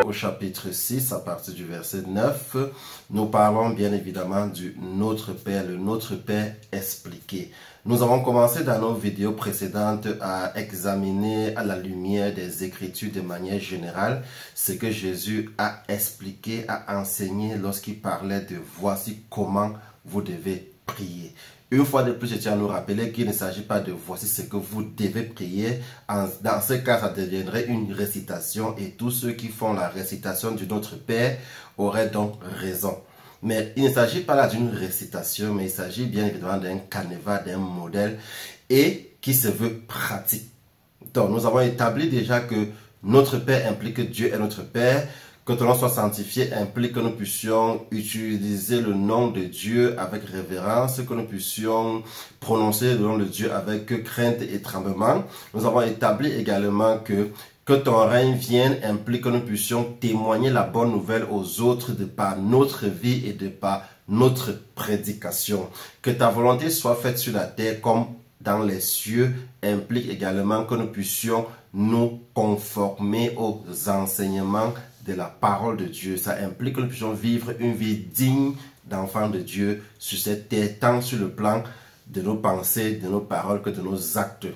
au chapitre 6 à partir du verset 9. Nous parlons bien évidemment du Notre Père, le Notre Père expliqué. Nous avons commencé dans nos vidéos précédentes à examiner à la lumière des Écritures de manière générale ce que Jésus a expliqué, a enseigné lorsqu'il parlait de voici comment vous devez prier. Une fois de plus, je tiens à nous rappeler qu'il ne s'agit pas de voici ce que vous devez prier. Dans ce cas, ça deviendrait une récitation et tous ceux qui font la récitation du Notre Père auraient donc raison. Mais il ne s'agit pas là d'une récitation, mais il s'agit bien évidemment d'un canevas, d'un modèle et qui se veut pratique. Donc, nous avons établi déjà que notre Père implique que Dieu est notre Père. Que ton nom soit sanctifié implique que nous puissions utiliser le nom de Dieu avec révérence, que nous puissions prononcer le nom de Dieu avec crainte et tremblement. Nous avons établi également que ton règne vienne implique que nous puissions témoigner la bonne nouvelle aux autres de par notre vie et de par notre prédication. Que ta volonté soit faite sur la terre comme dans les cieux implique également que nous puissions nous conformer aux enseignements de la parole de Dieu. Ça implique que nous puissions vivre une vie digne d'enfants de Dieu sur cette terre, tant sur le plan de nos pensées, de nos paroles que de nos actes.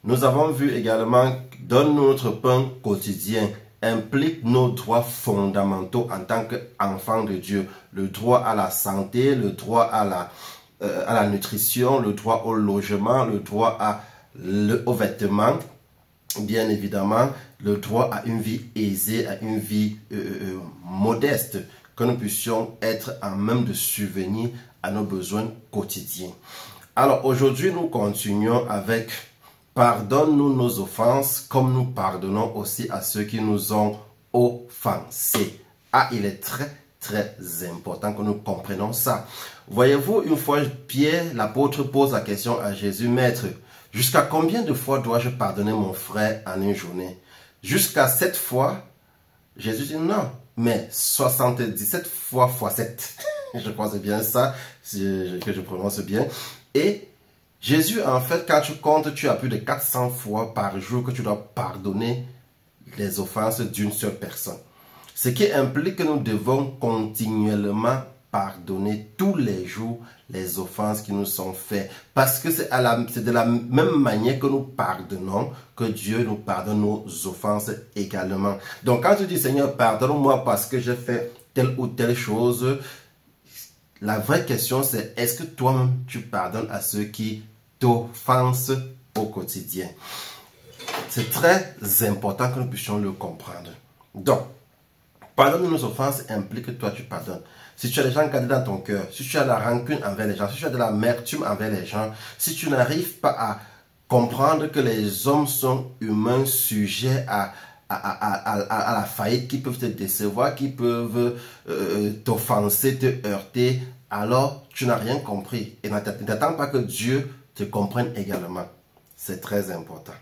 Nous avons vu également, donne-nous notre pain quotidien, implique nos droits fondamentaux en tant qu'enfants de Dieu. Le droit à la santé, le droit à la nutrition, le droit au logement, le droit aux vêtements, bien évidemment, le droit à une vie aisée, à une vie modeste, que nous puissions être en même de subvenir à nos besoins quotidiens. Alors aujourd'hui, nous continuons avec « Pardonne-nous nos offenses comme nous pardonnons aussi à ceux qui nous ont offensés ». Ah, il est très important que nous comprenions ça. Voyez-vous, une fois Pierre, l'apôtre, pose la question à Jésus, « Maître, jusqu'à combien de fois dois-je pardonner mon frère en une journée? Jusqu'à 7 fois? » Jésus dit non, mais 77 fois x 7. Je crois que c'est bien ça, que je prononce bien. Et Jésus, en fait, quand tu comptes, tu as plus de 400 fois par jour que tu dois pardonner les offenses d'une seule personne. Ce qui implique que nous devons continuellement pardonner tous les jours les offenses qui nous sont faites. Parce que c'est de la même manière que nous pardonnons que Dieu nous pardonne nos offenses également. Donc quand tu dis Seigneur, pardonne-moi parce que j'ai fait telle ou telle chose, la vraie question c'est est-ce que toi-même tu pardonnes à ceux qui t'offensent au quotidien? C'est très important que nous puissions le comprendre. Donc, pardonner nos offenses implique que toi tu pardonnes. Si tu as des gens gardés dans ton cœur, si tu as de la rancune envers les gens, si tu as de l'amertume envers les gens, si tu n'arrives pas à comprendre que les hommes sont humains sujets à la faillite, qui peuvent te décevoir, qui peuvent t'offenser, te heurter, alors tu n'as rien compris. Et n'attends pas que Dieu te comprenne également. C'est très important.